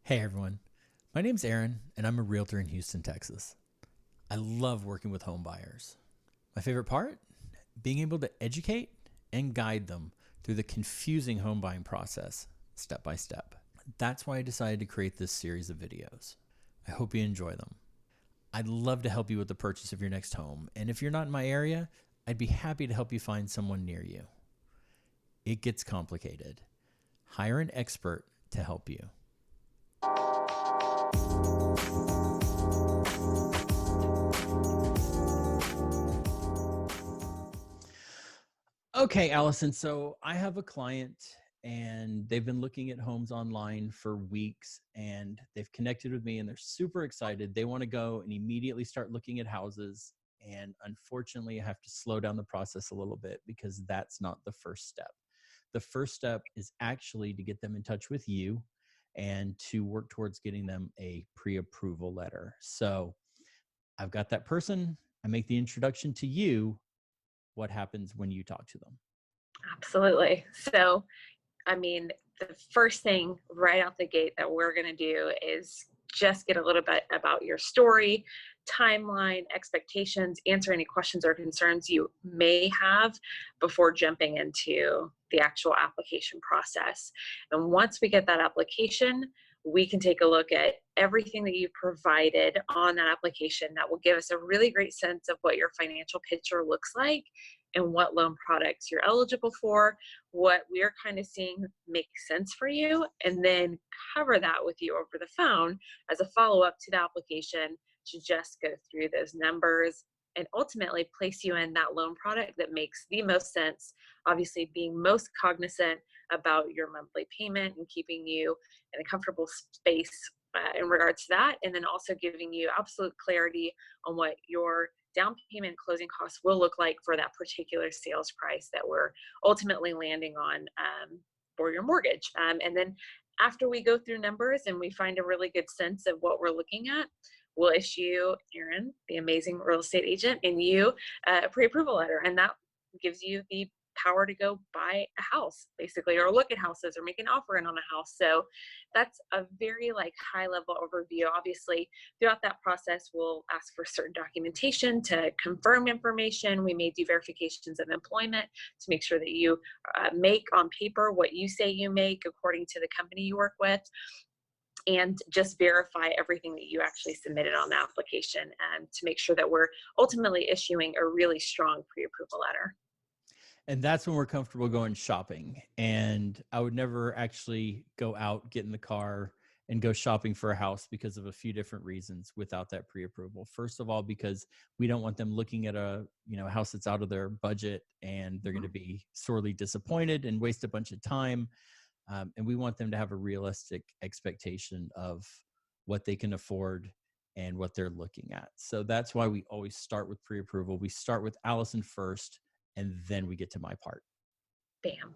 Hey everyone, my name's Aaron and I'm a realtor in Houston, Texas. I love working with home buyers. My favorite part? Being able to educate and guide them through the confusing home buying process, step by step. That's why I decided to create this series of videos. I hope you enjoy them. I'd love to help you with the purchase of your next home, and if you're not in my area, I'd be happy to help you find someone near you. It gets complicated. Hire an expert to help you. Okay, Allison. So I have a client and they've been looking at homes online for weeks and they've connected with me and they're super excited. They want to go and immediately start looking at houses. And unfortunately, I have to slow down the process a little bit because that's not the first step. The first step is actually to get them in touch with you and to work towards getting them a pre-approval letter. So I've got that person. I make the introduction to you. What happens when you talk to them? Absolutely. So, the first thing right out the gate that we're going to do is just get a little bit about your story, timeline, expectations, answer any questions or concerns you may have before jumping into the actual application process. And once we get that application, we can take a look at everything that you provided on that application that will give us a really great sense of what your financial picture looks like and what loan products you're eligible for, what we're kind of seeing makes sense for you, and then cover that with you over the phone as a follow-up to the application to just go through those numbers and ultimately place you in that loan product that makes the most sense, obviously being most cognizant about your monthly payment and keeping you in a comfortable space in regards to that, and then also giving you absolute clarity on what your down payment and closing costs will look like for that particular sales price that we're ultimately landing on for your mortgage. And then after we go through numbers and we find a really good sense of what we're looking at, we'll issue Aaron, the amazing real estate agent, and you a pre-approval letter. And that gives you the power to go buy a house basically, or look at houses or make an offer in on a house. So that's a very high level overview. Obviously throughout that process we'll ask for certain documentation to confirm information. We may do verifications of employment to make sure that you make on paper what you say you make according to the company you work with, and just verify everything that you actually submitted on the application, and to make sure that we're ultimately issuing a really strong pre-approval letter. And that's when we're comfortable going shopping. And I would never actually go out, get in the car, and go shopping for a house because of a few different reasons without that pre-approval. First of all, because we don't want them looking at a house that's out of their budget and they're going to be sorely disappointed and waste a bunch of time. And we want them to have a realistic expectation of what they can afford and what they're looking at. So that's why we always start with pre-approval. We start with Allison first, and then we get to my part. Bam.